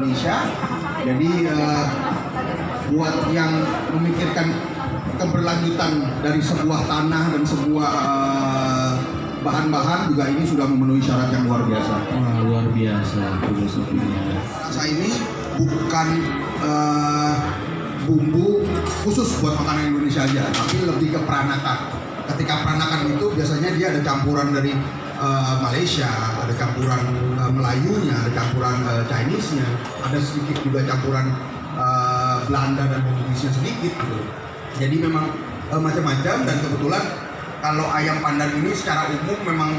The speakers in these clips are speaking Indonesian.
Indonesia. Jadi buat yang memikirkan keberlanjutan dari sebuah tanah dan sebuah bahan-bahan juga ini sudah memenuhi syarat yang luar biasa. Wah, luar biasa filosofinya. Rasa ini bukan bumbu khusus buat makanan Indonesia aja, tapi lebih ke peranakan. Ketika peranakan itu biasanya dia ada campuran dari Malaysia, ada campuran Melayunya, ada campuran Chinese-nya, ada sedikit juga campuran Belanda dan Portugisnya sedikit gitu. Jadi memang macam-macam, dan kebetulan kalau ayam pandan ini secara umum memang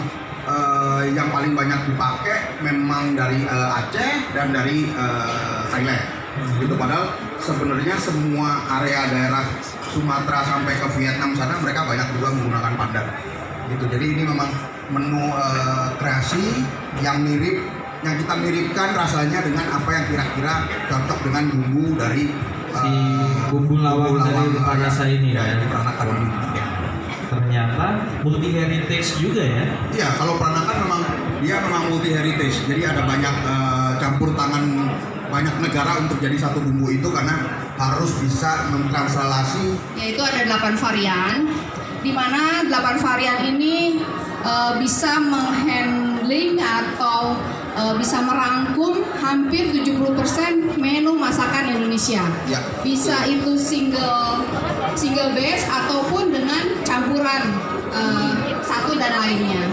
yang paling banyak dipakai memang dari Aceh dan dari Thailand. Gitu, padahal sebenarnya semua area daerah Sumatera sampai ke Vietnam sana mereka banyak juga menggunakan pandan. Gitu. Jadi ini memang menu kreasi yang mirip, yang kita miripkan rasanya dengan apa yang kira-kira cocok dengan bumbu dari Si bumbu lawang dari rasa ini ya. Di peranakan ini. Ternyata multi heritage juga ya. Iya, kalau peranakan memang multi heritage. Jadi ada banyak campur tangan banyak negara untuk jadi satu bumbu itu, karena harus bisa mentranslasi. Yaitu ada 8 varian, di mana 8 varian ini bisa menghandling atau bisa merangkum hampir 70% menu masakan Indonesia. Ya. Bisa itu single base ataupun dengan campuran satu dan lainnya.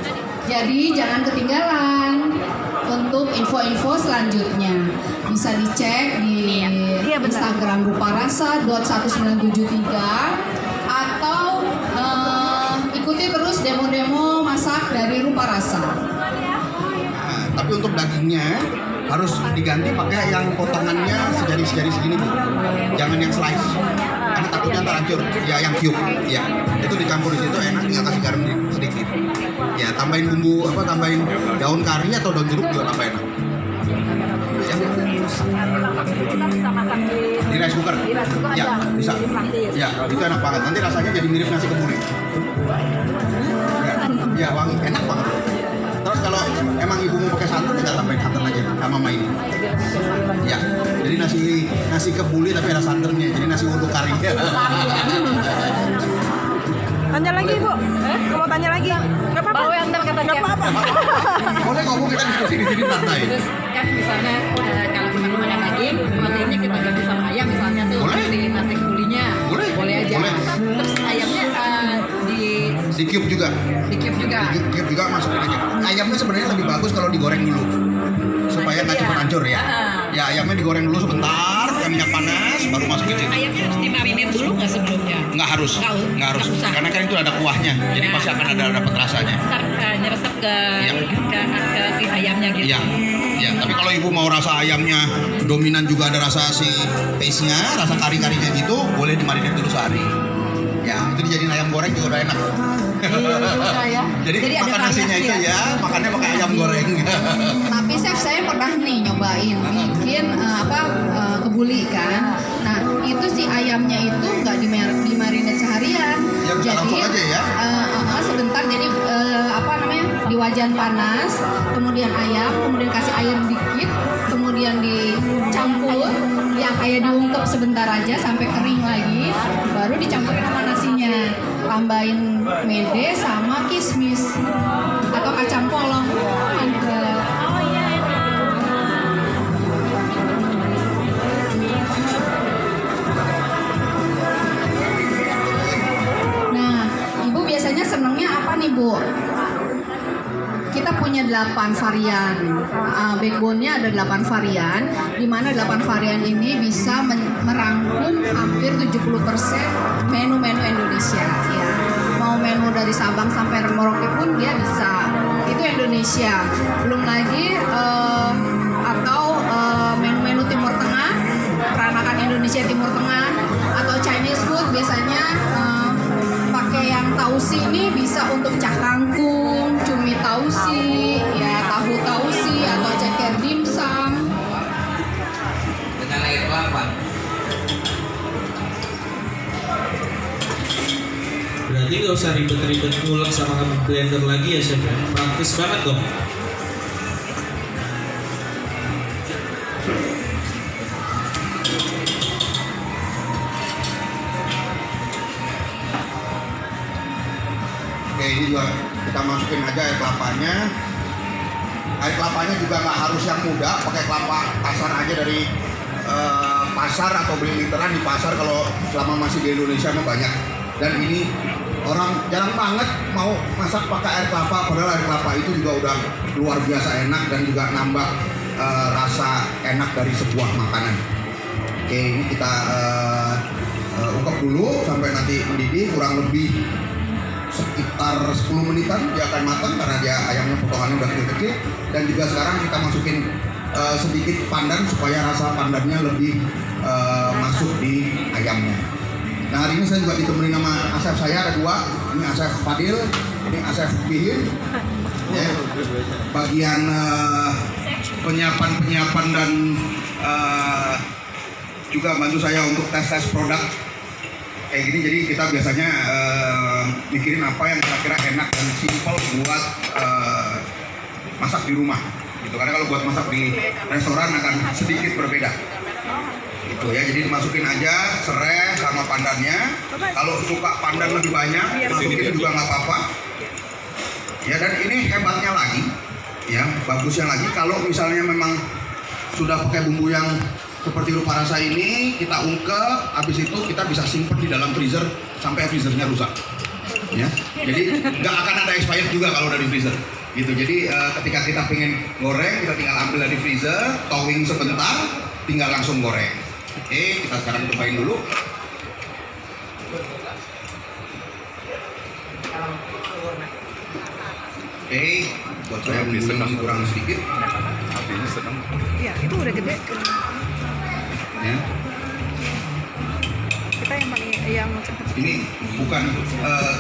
Jadi jangan ketinggalan untuk info-info selanjutnya. Bisa dicek di Instagram ruparasa.1973 atau ikuti terus demo-demo masak dari Ruparasa. Nah, tapi untuk dagingnya harus diganti pakai yang potongannya sejari-sejari segini, Bu. Jangan yang slice. Karena takutnya ntar hancur. Ya yang cube. Ya. Itu dicampur di situ enak, tinggal kasih garam sedikit. Ya, tambahin bumbu tambahin daun kari atau daun jeruk juga tambah enak. Ya. Di rice cooker. Ya, bisa. Ya, itu enak banget. Nanti rasanya jadi mirip nasi kebuli. Ya, wangi, enak banget. Terus kalau emang ibu mau pakai santan, tinggal tambahin santan aja sama main. Ya, jadi nasi kebuli tapi ada santannya. Jadi nasi uduk kari. Tanya lagi, Bu. Mau tanya lagi? Gak apa-apa. Bawa yang ntar kata dia. Gak apa-apa. Boleh ngomong, kita diskusi di sini santai. Terus kan misalnya kalau kita kemana daging, proteinnya kita ganti sama ayam misalnya tuh. Boleh. Di nasi kebulinya. Boleh. aja. Boleh. Terus ayamnya Di cube juga. di cube juga. Di cube juga masukin aja. Ayamnya sebenarnya lebih bagus kalau digoreng dulu. Supaya nggak cepat hancur ya. Ya, ayamnya digoreng dulu sebentar, pakai minyak panas, baru masukin situ. Ayamnya harus dimarinir dulu nggak sebelumnya? Nggak harus. Nggak Nggak harus. usah. Karena kan itu ada kuahnya, jadi pasti akan ada dapat rasanya. Ntar nyeresep ke Iya. ke si ayamnya gitu. Iya. Ya, tapi kalau ibu mau rasa ayamnya dominan juga ada rasa si taste-nya, rasa kari-karinya gitu, boleh dimarinir dulu sehari. Ya, itu dijadiin ayam goreng juga udah enak. Juga ya. Jadi ada makan nasinya itu variasi ya, makannya pakai ayam goreng. Tapi chef, saya pernah nih nyobain bikin kebuli kan. Nah, itu si ayamnya itu nggak dimarinate seharian. Ya, bisa langsung aja ya. Sebentar, jadi di wajan panas, kemudian ayam, kemudian kasih air dikit, kemudian dicampur, yang kayak diungkep sebentar aja sampai kering lagi, baru dicampurin sama nasinya, tambahin mede sama kismis atau kacang polong. Mantap. Nah, ibu biasanya senengnya apa nih, Bu? Kita punya 8 varian. Backbone-nya ada 8 varian, di mana 8 varian ini bisa merangkum hampir 70% menu-menu Indonesia ya. Mau menu dari Sabang sampai Merauke pun dia bisa. Itu Indonesia. Belum lagi menu-menu Timur Tengah, peranakan Indonesia Timur Tengah, atau Chinese food biasanya pakai yang tausi ini bisa untuk cah kangkung, cumi tausi, ya tahu tausi atau ceker dimsum. Dengan air kelapa. Berarti nggak usah ribet-ribet ngulek sama blender lagi ya chef ya? Praktis banget dong. juga kita masukin aja air kelapanya. Air kelapanya juga nggak harus yang muda, pakai kelapa kasar aja dari pasar atau beli literan di pasar kalau selama masih di Indonesia mah banyak. Dan ini orang jarang banget mau masak pakai air kelapa, padahal air kelapa itu juga udah luar biasa enak dan juga nambah rasa enak dari sebuah makanan. Oke, ini kita ungkep dulu sampai nanti mendidih, kurang lebih sekitar 10 menitan dia akan matang karena dia ayamnya potongannya udah kecil-kecil. Dan juga sekarang kita masukin sedikit pandan supaya rasa pandannya lebih masuk di ayamnya. Nah, hari ini saya juga ditemani sama Asep saya, ada dua. Ini Asep Fadil, ini Asep Bihin. Ya, bagian penyiapan dan juga bantu saya untuk tes produk kayak gini. Jadi kita biasanya mikirin apa yang kira-kira enak dan simpel buat masak di rumah gitu, karena kalau buat masak di restoran akan sedikit berbeda gitu ya. Jadi dimasukin aja serai sama pandannya. Kalau suka pandan lebih banyak masukin juga nggak apa-apa ya. Dan ini hebatnya lagi ya, bagusnya lagi kalau misalnya memang sudah pakai bumbu yang seperti rupa rasa ini, kita ungkep, habis itu kita bisa simpan di dalam freezer sampai freezernya rusak ya. Jadi nggak akan ada expired juga kalau dari freezer gitu. Jadi ketika kita pengen goreng, kita tinggal ambil dari freezer, thawing sebentar, tinggal langsung goreng. Oke, kita sekarang cobain dulu. Oke, buat saya bumbunya kurang sedikit. Iya, itu udah gede. Ya. Kita yang Ini bukan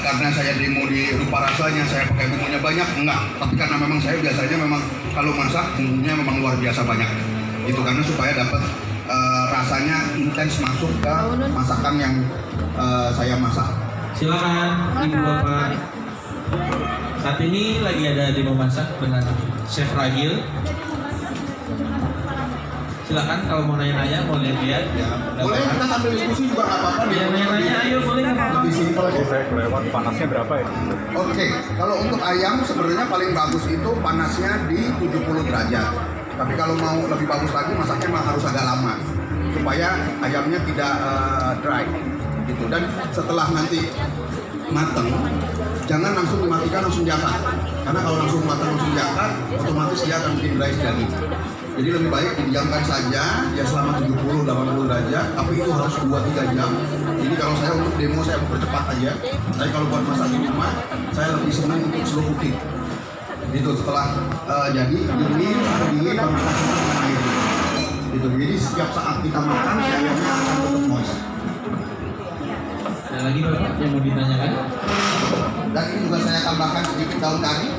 karena saya demo di rupa rasanya saya pakai bumbunya banyak, enggak. Tapi karena memang saya biasanya memang kalau masak bumbunya memang luar biasa banyak. Itu karena supaya dapat rasanya intens masuk ke masakan yang saya masak. Silakan Ibu Bapak. Saat ini lagi ada demo masak dengan Chef Ragil. Silakan kalau mau nanya-nanya, mau lihat-lihat. Ya. Boleh kita sambil diskusi juga nggak apa-apa. Ya, nanya-nanya, ayo boleh nggak apa-apa. Lebih simpel aja. Saya kelewat panasnya berapa ya? Oke, kalau untuk ayam sebenarnya paling bagus itu panasnya di 70 derajat. Tapi kalau mau lebih bagus lagi masaknya mah harus agak lama supaya ayamnya tidak dry gitu. Dan setelah nanti mateng, jangan langsung dimatikan langsung diangkat. Karena kalau langsung mateng langsung diangkat, otomatis dia akan bikin dry sekali. Jadi lebih baik didiamkan saja ya selama 70-80 derajat, tapi itu harus 2-3 jam. Jadi kalau saya untuk demo saya percepat aja. Tapi kalau buat masak di rumah, saya lebih senang untuk slow cooking. Gitu setelah jadi dingin baru kita masukkan air. Gitu. Jadi setiap saat kita makan, si ayamnya akan tetap moist. Ada lagi Bapak yang mau ditanyakan? Dan ini juga saya tambahkan sedikit daun kari.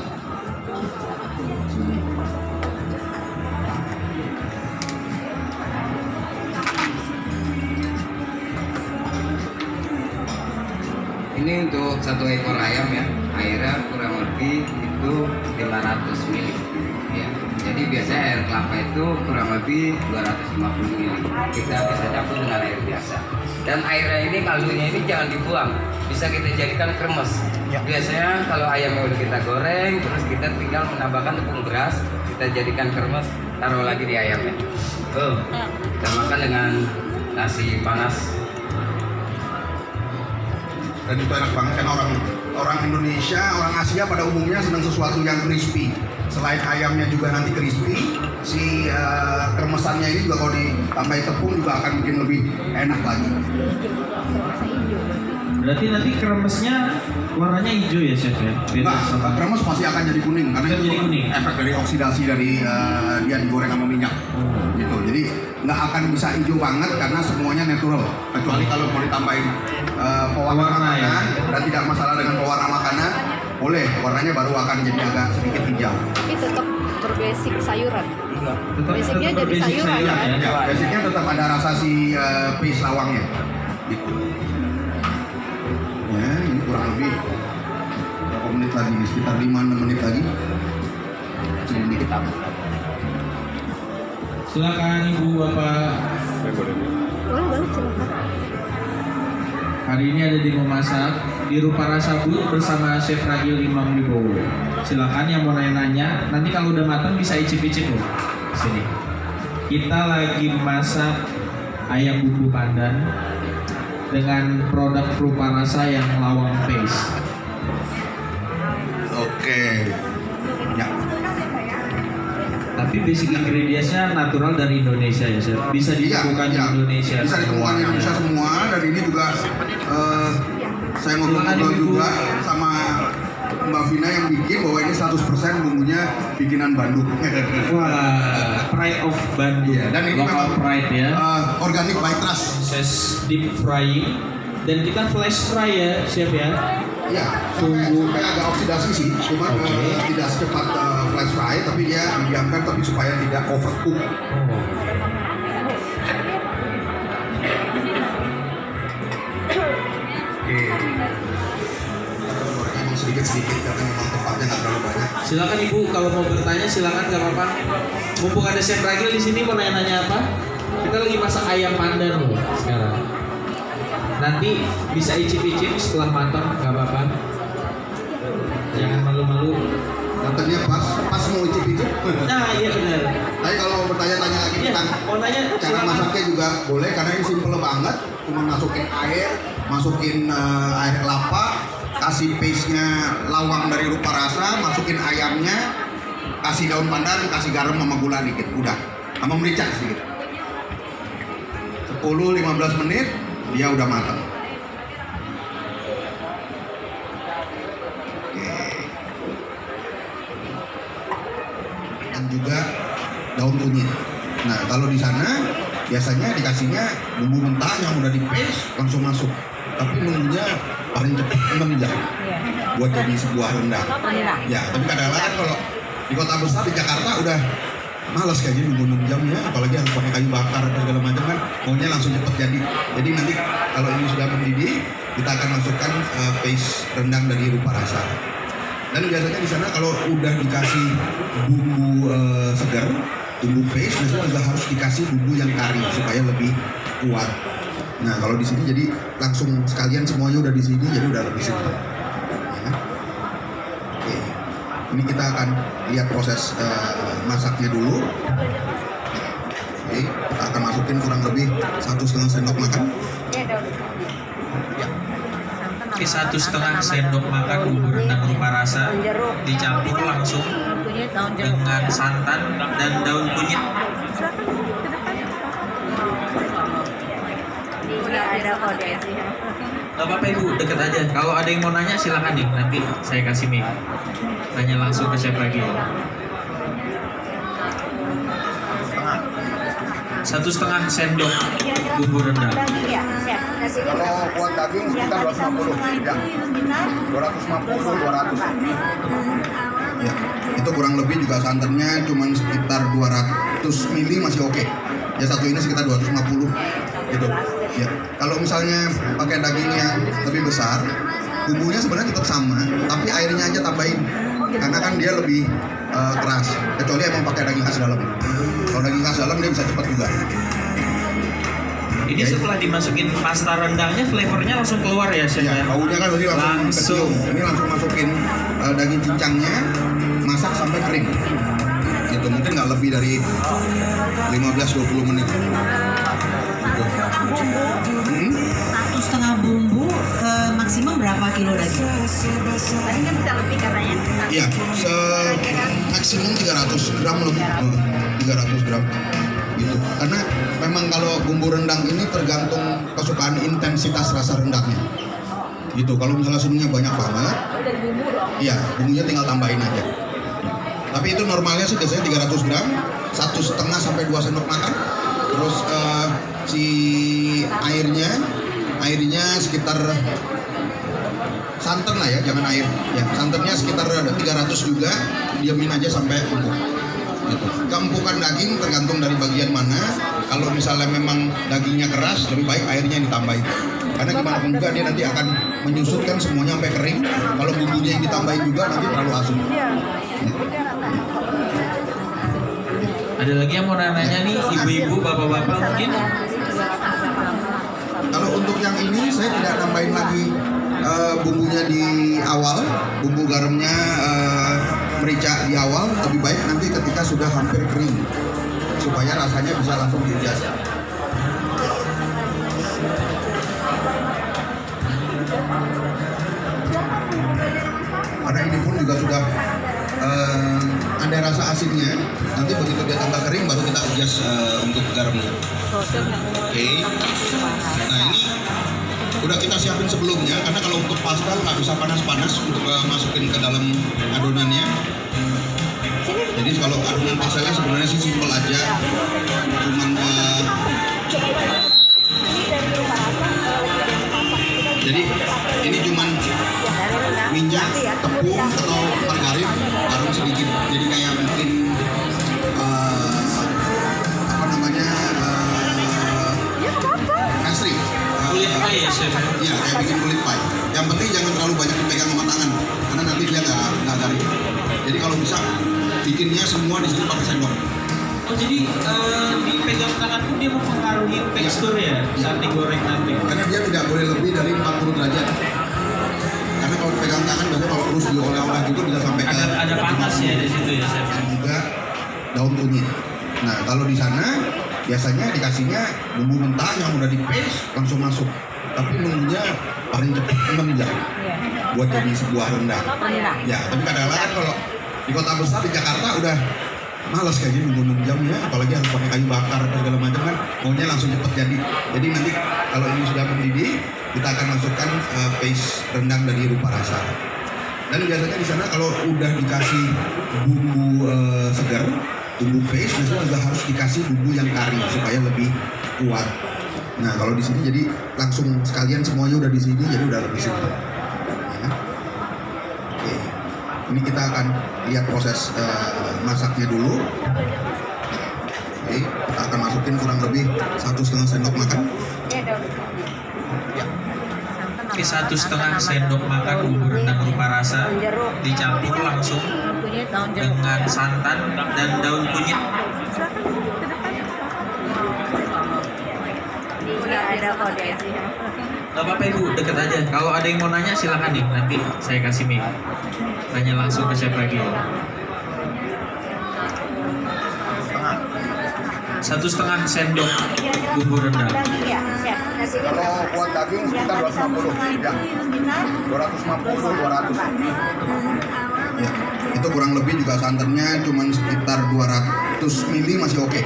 Ini untuk satu ekor ayam ya, airnya kurang lebih itu 500 ml ya. Jadi biasanya air kelapa itu kurang lebih 250 ml. Kita bisa campur dengan air biasa. Dan airnya ini, kaldunya ini jangan dibuang, bisa kita jadikan kremes. Biasanya kalau ayamnya udah kita goreng, terus kita tinggal menambahkan tepung beras, kita jadikan kremes, taruh lagi di ayamnya. Tuh, kita makan dengan nasi panas. Dan itu enak banget kan, orang Indonesia, orang Asia pada umumnya senang sesuatu yang crispy. Selain ayamnya juga nanti crispy, si kremesannya ini juga kalau ditambahin tepung juga akan bikin lebih enak lagi. Berarti nanti kremesnya warnanya hijau ya Chef ya? Beda Nah, sama kremes pasti akan jadi kuning karena Akan itu jadi kuning. efek dari oksidasi dari dia digoreng sama minyak. Gitu. Jadi nggak akan bisa hijau banget karena semuanya natural. Kecuali kalau mau ditambahin pewarna Warna, makanan dan tidak masalah dengan pewarna makanan, boleh warnanya baru akan jadi agak sedikit hijau. Tapi tetap berbasic sayuran. Basicnya tetap jadi basic sayuran, kan? ya. Ya, basicnya tetap ada rasa si paste lawangnya. Gitu. Ya, ini kurang lebih berapa menit lagi nih? Sekitar 5-6 menit lagi. Sedikit dikit tambah. Silakan Ibu Bapak. Saya boleh. boleh silakan. Hari ini ada demo masak di Rupa Rasa Bu bersama Chef Ragil Imam Wibowo. Silakan yang mau nanya-nanya, nanti kalau udah matang bisa icip-icip loh. Sini. Kita lagi masak ayam bumbu pandan dengan produk Rupa Rasa yang lawang paste. Oke. Ya. Tapi basic ingredients-nya natural dari Indonesia ya, Chef. Bisa ditemukan di Indonesia. Bisa ditemukan di Indonesia semua, dan ini juga saya ngobrol juga sama Mbak Vina yang bikin bahwa ini 100% bumbunya bikinan Bandung. Wah, pride of Bandung. Iya, dan ini Local memang pride ya. Organic by trust. Proses deep frying dan kita flash fry ya, Chef ya. Ya, sampai agak oksidasi sih, cuma tidak secepat flash fry, tapi dia didiamkan tapi supaya tidak overcook. Oke. Emang sedikit-sedikit karena memang tempatnya nggak terlalu banyak. Silakan Ibu kalau mau bertanya silakan nggak apa-apa. Mumpung ada Chef Ragil di sini mau nanya-nanya apa? Kita lagi masak ayam pandan loh sekarang. Nanti bisa icip-icip setelah matang nggak apa-apa. Jangan malu-malu. Katanya pas mau icip-icip. Nah iya benar. Tapi kalau mau bertanya-tanya lagi Iya, tentang mau nanya cara silakan. masaknya juga boleh, karena ini simple banget. Cuma masukin air kelapa, kasih paste-nya lawang dari Rupa Rasa, masukin ayamnya, kasih daun pandan, kasih garam sama gula dikit, udah. Sama merica sedikit. 10-15 menit dia udah matang. Oke. Dan juga daun kunyit. Nah, kalau di sana biasanya dikasihnya bumbu mentah yang udah di paste langsung masuk. Tapi nunggunya paling cepat 6 jam buat jadi sebuah rendang. Ya, tapi kadang-kadang kalau di kota besar di Jakarta udah malas kayaknya nunggu 6 jam ya, apalagi harus pakai kayu bakar dan segala macam kan, maunya langsung cepat jadi. Jadi nanti kalau ini sudah mendidih, kita akan masukkan paste rendang dari Rupa Rasa. Dan biasanya di sana kalau udah dikasih bumbu segar, bumbu paste, biasanya juga harus dikasih bumbu yang kari supaya lebih kuat. Nah kalau di sini jadi langsung sekalian semuanya udah di sini, jadi udah lebih simpel. Ya. Oke. Ini kita akan lihat proses masaknya dulu. Oke, kita akan masukin kurang lebih 1,5 sendok makan. Oke, 1,5 sendok makan bumbu rendang Rupa Rasa dicampur langsung dengan santan dan daun kunyit. Ada kode. Gak apa-apa Ibu, deket aja. Kalau ada yang mau nanya silakan nih, nanti saya kasih mic. Tanya langsung ke Chef Ragil. 1,5 sendok bumbu rendang. Kalau kuat daging sekitar 250, ya. 250, 200. Ya, itu kurang lebih juga santannya cuma sekitar 200 mili masih oke. Ya satu ini sekitar 250 gitu. Ya, kalau misalnya pakai daging yang lebih besar, bumbunya sebenarnya tetap sama, tapi airnya aja tambahin. Karena kan dia lebih keras, kecuali emang pakai daging khas dalam. Kalau daging khas dalam dia bisa cepat juga. Ini setelah dimasukin pasta rendangnya, flavornya langsung keluar ya Chef? Ya, baunya kan tadi langsung Langsung. kecium. Ini langsung masukin daging cincangnya, masak sampai kering. Gitu, mungkin nggak lebih dari 15-20 menit. Gitu. 1,5 bumbu maksimum berapa kilo daging? Tadi kan bisa lebih katanya. Iya, maksimum 300 gram lebih. 300 gram. Gitu. Karena memang kalau bumbu rendang ini tergantung kesukaan intensitas rasa rendangnya. Gitu. Kalau misalnya semuanya banyak banget, iya, bumbunya tinggal tambahin aja. Tapi itu normalnya sih biasanya 300 gram, 1,5 sampai 2 sendok makan. Terus si airnya sekitar santan lah ya, jangan air. Ya, santannya sekitar 300 juga, diamin aja sampai empuk. Gitu. Keempukan daging tergantung dari bagian mana. Kalau misalnya memang dagingnya keras, lebih baik airnya ditambahin. Karena gimana pun juga dia nanti akan menyusutkan semuanya sampai kering. Kalau bumbunya yang ditambahin juga nanti terlalu asin. Ada lagi yang mau nanya nih, ibu-ibu, bapak-bapak mungkin? Kalau untuk yang ini saya tidak nambahin lagi bumbunya di awal, bumbu garamnya, merica di awal, lebih baik nanti ketika sudah hampir kering supaya rasanya bisa langsung dibiasa. Pada ini pun juga sudah ada rasa asinnya. Nanti begitu dia tambah kering baru kita adjust untuk garamnya. Oke. Nah ini udah kita siapin sebelumnya karena kalau untuk pasta nggak bisa panas-panas untuk masukin ke dalam adonannya. Jadi kalau adonan pastelnya sebenarnya sih simpel aja, cuman jadi ini cuman minyak, tepung atau margarin, garam sedikit. Jadi kayak bikin apa namanya pastry. Kulit pie ya chef? Iya, kayak bikin kulit pie. Yang penting jangan terlalu banyak dipegang sama tangan, karena nanti dia nggak garing. Jadi kalau bisa bikinnya semua di situ pakai sendok. Oh jadi dipegang tangan pun dia mempengaruhi tekstur ya saat digoreng nanti? Karena dia tidak boleh lebih dari 40 derajat. Karena kalau pegang tangan biasanya kalau terus diolah-olah gitu bisa sampai ke Ada panas ya di situ ya chef? dan juga daun kunyit. Nah kalau di sana biasanya dikasihnya bumbu mentah yang udah di paste langsung masuk. Tapi nunggunya paling cepat 6 jam buat jadi sebuah rendang. Ya, tapi kadang-kadang kan kalau di kota besar di Jakarta udah males kayaknya nunggu 6 jam ya, apalagi harus pakai kayu bakar dan segala macam kan, maunya langsung cepat jadi. Jadi nanti kalau ini sudah mendidih, kita akan masukkan paste rendang dari Rupa Rasa. Dan biasanya di sana kalau udah dikasih bumbu segar, bumbu paste, biasanya juga harus dikasih bumbu yang kari supaya lebih kuat. Nah kalau di sini jadi langsung sekalian semuanya udah di sini, jadi udah lebih simpel. Ya. Oke. Ini kita akan lihat proses masaknya dulu. Oke, kita akan masukin kurang lebih 1,5 sendok makan. Ya. Oke, 1,5 sendok makan bumbu rendang Rupa Rasa dicampur langsung dengan santan dan daun kunyit. Gak apa-apa ibu, deket aja. Kalau ada yang mau nanya silakan nih, nanti saya kasih mic. Tanya langsung ke chef lagi. 1,5 sendok bumbu rendang. Kalau buat daging sekitar 250, ya. 250, 200. Ya, itu kurang lebih juga santannya cuma sekitar 200 mili masih oke.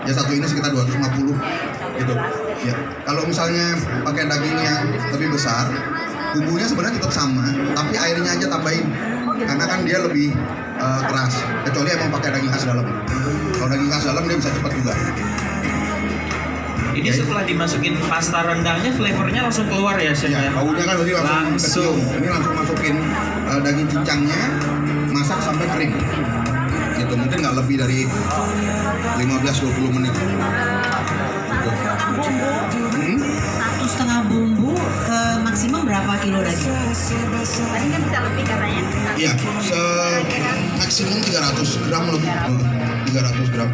Ya satu ini sekitar 250 gitu. Ya, kalau misalnya pakai daging yang lebih besar, bumbunya sebenarnya tetap sama, tapi airnya aja tambahin. Karena kan dia lebih keras, kecuali emang pakai daging khas dalam. Kalau daging khas dalam dia bisa cepat juga. Ini setelah dimasukin pasta rendangnya, flavornya langsung keluar ya chef Ya, ya? baunya kan tadi langsung Langsung. kecium. Ini langsung masukin daging cincangnya, masak sampai kering. Gitu, mungkin nggak lebih dari 15-20 menit. Gitu. 1,5 bumbu maksimum berapa kilo daging? Tadi kan bisa lebih katanya. Iya, maksimum 300 gram lebih. 300 gram.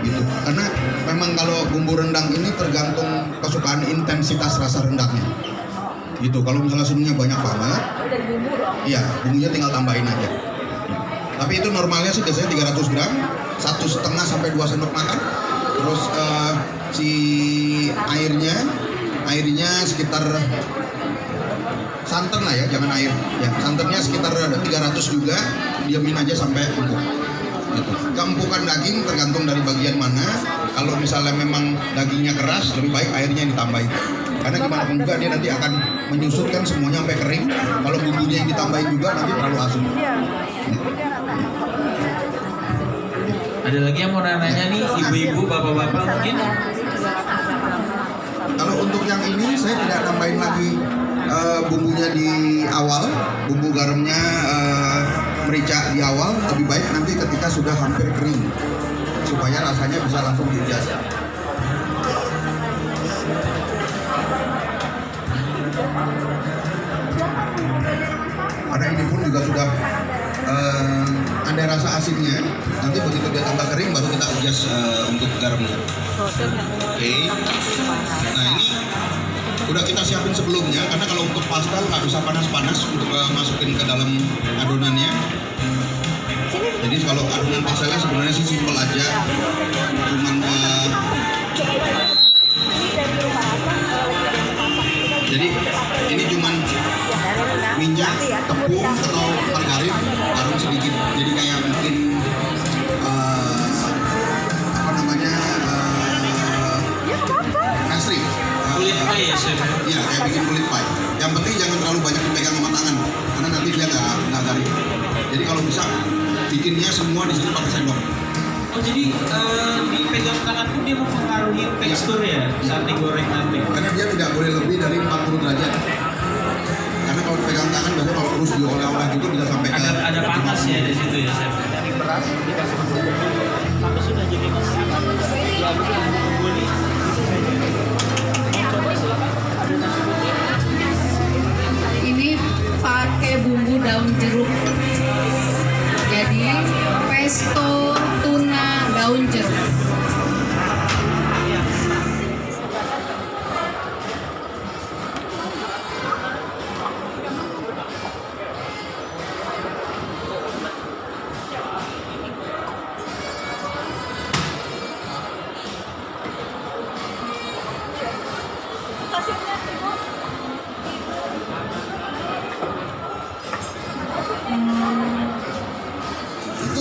Gitu. Karena memang kalau bumbu rendang ini tergantung kesukaan intensitas rasa rendangnya. Gitu. Kalau misalnya semuanya banyak banget, iya, bumbunya tinggal tambahin aja. Tapi itu normalnya sih biasanya 300 gram, 1,5 sampai 2 sendok makan. Terus si airnya sekitar santan lah ya, jangan air. Ya, santannya sekitar 300 juga, diamin aja sampai empuk. Gitu. Keempukan daging tergantung dari bagian mana. Kalau misalnya memang dagingnya keras, lebih baik airnya ditambahin. Karena gimana pun juga dia nanti akan menyusutkan semuanya sampai kering. Kalau bumbunya yang ditambahin juga nanti terlalu asin. Ada lagi yang mau nanya nih, ibu-ibu, bapak-bapak mungkin? Kalau untuk yang ini saya tidak nambahin lagi bumbunya di awal, bumbu garamnya, merica di awal, lebih baik nanti ketika sudah hampir kering supaya rasanya bisa langsung dibiasa. Pada ini pun juga sudah ada rasa asinnya. Nanti begitu dia tambah kering baru kita adjust untuk garamnya. Oke. Nah ini udah kita siapin sebelumnya karena kalau untuk pasta nggak bisa panas-panas untuk masukin ke dalam adonannya. Jadi kalau adonan pastellnya sebenarnya sih simpel aja, cuman jadi ini cuman minyak, tepung atau margarin, garam sedikit. Jadi kayak mungkin apa namanya pastry. Kulit pie ya chef. Iya, kayak bikin kulit pie. Yang penting jangan terlalu banyak dipegang sama tangan, karena nanti dia nggak garing. Jadi kalau bisa bikinnya semua di sini pakai sendok. Oh jadi dipegang tangan pun dia mempengaruhi tekstur ya saat digoreng nanti. Karena dia tidak boleh lebih dari 40 derajat. Karena kalau dipegang tangan biasanya kalau terus diolah-olah gitu bisa sampai ke Ada panas ya di situ ya chef. Dari beras dikasih bumbu sampai sudah jadi nasi. Ya betul bumbu ini. Coba silakan ada nasi bumbu. Ini pakai bumbu daun jeruk. Jadi pesto tuna daun jeruk.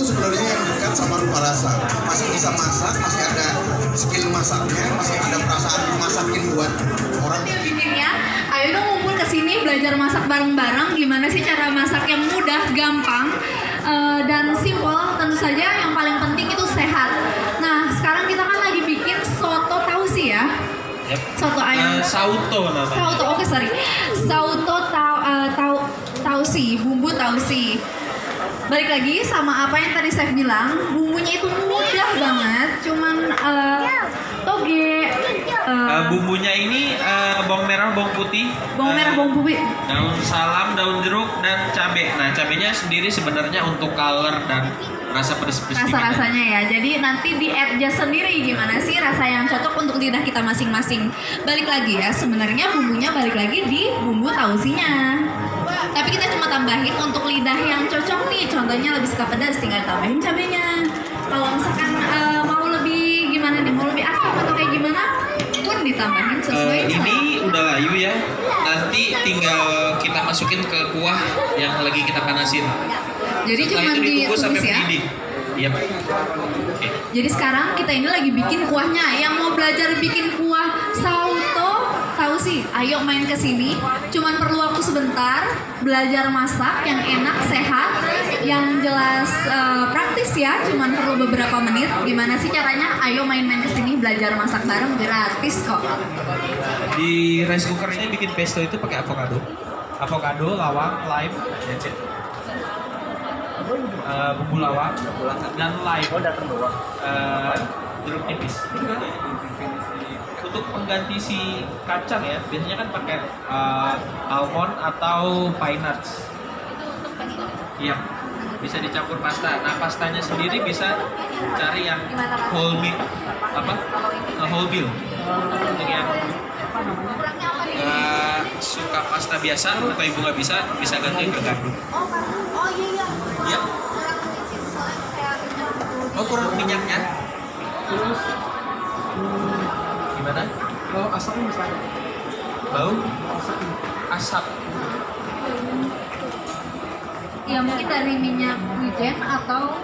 itu sebenarnya yang dekat sama rupa rasa. Masih bisa masak, masih ada skill masaknya, masih ada perasaan masakin buat orang. Bikinnya, ayo dong ngumpul ke sini belajar masak bareng-bareng. Gimana sih cara masak yang mudah, gampang, dan simpel. Tentu saja yang paling penting itu sehat. Nah, sekarang kita kan lagi bikin soto tausi ya. Soto ayam. Sauto namanya. Sauto, oke sorry. Sauto tausi, bumbu tausi. Balik lagi sama apa yang tadi saya bilang, bumbunya itu mudah banget, cuman toge, Bumbunya ini bawang merah, bawang putih, bawang merah, bawang putih, daun salam, daun jeruk, dan cabai. Nah, cabainya sendiri sebenarnya untuk color dan rasa pedes-pedes. rasa-rasanya ya. Jadi nanti di adjust sendiri gimana sih rasa yang cocok untuk lidah kita masing-masing. Balik lagi ya, sebenarnya bumbunya balik lagi di bumbu tausinya. Tapi kita cuma tambahin untuk lidah yang cocok nih. Contohnya lebih suka pedas, tinggal tambahin cabenya. Kalau misalkan mau lebih gimana nih, mau lebih asam atau kayak gimana, pun ditambahin sesuai. Ini udah layu ya. Nanti tinggal kita masukin ke kuah yang lagi kita panasin. Jadi Setelah cuma itu ditunggu sampai ditumis ya. mendidih. Iya, Pak. Oke. Jadi sekarang kita ini lagi bikin kuahnya. Yang mau belajar bikin kuah sauto tausi, ayo main ke sini. Cuman perlu waktu sebentar, belajar masak yang enak, sehat, yang jelas praktis ya. Cuman perlu beberapa menit. Gimana sih caranya? Ayo main-main ke sini belajar masak bareng, gratis kok. Di rice cooker ini bikin pesto itu pakai avocado, lawang, lime, that's it. Bumbu lawang dan lime. Jeruk nipis. Untuk pengganti si kacang ya, biasanya kan pakai almond atau pine nuts. Iya, bisa dicampur pasta. Nah, pastanya sendiri bisa cari yang whole meal, whole meal. Untuk yang suka pasta biasa atau ibu nggak bisa ganti ke gandum. Oh iya. Iya. Oh, kurang minyaknya. Terus gimana? Kalau asapnya misalnya Bau? Asap. Ya mungkin dari minyak wijen atau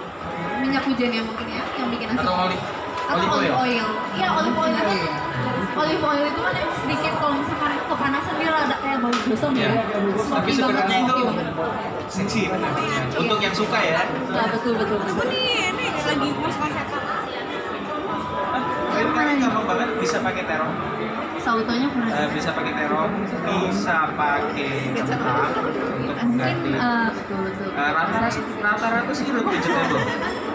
minyak wijen ya mungkin ya yang bikin asam. Atau olive oil. Iya, olive oil itu. Olive oil itu kan yang sedikit kalau misalkan kepanasan dia ada kayak bau gosong Iya. ya. Tapi sebenarnya itu seksi. Untuk yang suka ya. Nah, betul. Ini lagi pas setan. Ini kan gampang banget, bisa pakai terong. Sautonya kurang. Bisa pakai terong, bisa pakai kentang untuk mengganti. Betul. Rata-rata sih udah vegetable,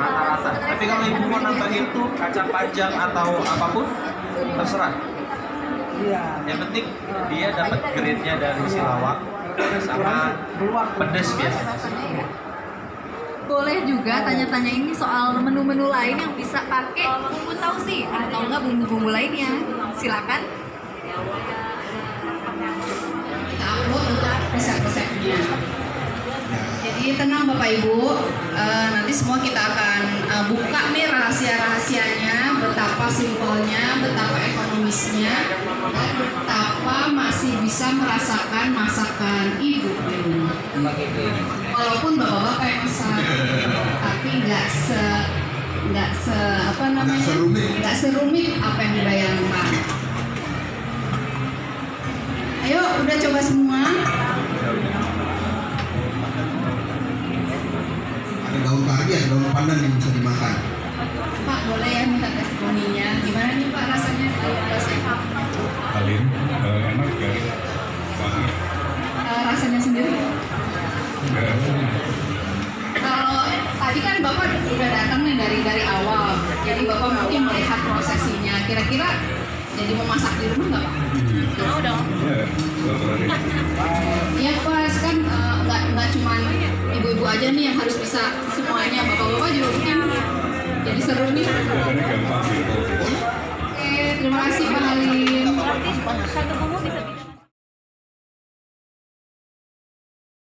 rata-rata. Tapi kalau ibu mau nambahin tuh kacang panjang atau apapun, terserah. Yang penting dia dapat grade-nya dari si lawak sama pedas biasanya. Boleh juga tanya-tanya ini soal menu-menu lain yang bisa pakai bumbu tausi atau enggak bumbu-bumbu lainnya. Silakan. resep-resepnya. Jadi tenang Bapak Ibu, nanti semua kita akan buka nih rahasia-rahasianya, betapa simpelnya, betapa ekonomisnya, dan betapa masih bisa merasakan masakan ibu di rumah. Walaupun bapak-bapak yang masak, tapi nggak serumit apa yang dibayangkan. Ayo, udah coba semua. Ada daun kari, ada daun pandan yang bisa dimakan. Pak, boleh ya minta testimoninya? Gimana nih Pak rasanya? Halim, enak ya? Rasanya sendiri? Kalau tadi kan Bapak udah datang nih dari awal, jadi Bapak mungkin melihat prosesinya. Kira-kira jadi mau masak di rumah nggak Pak? Mau dong. Iya Pak, kan nggak cuma ibu-ibu aja nih yang harus bisa semuanya, bapak-bapak juga mungkin. Jadi seru nih. Oke, terima kasih Pak Halim.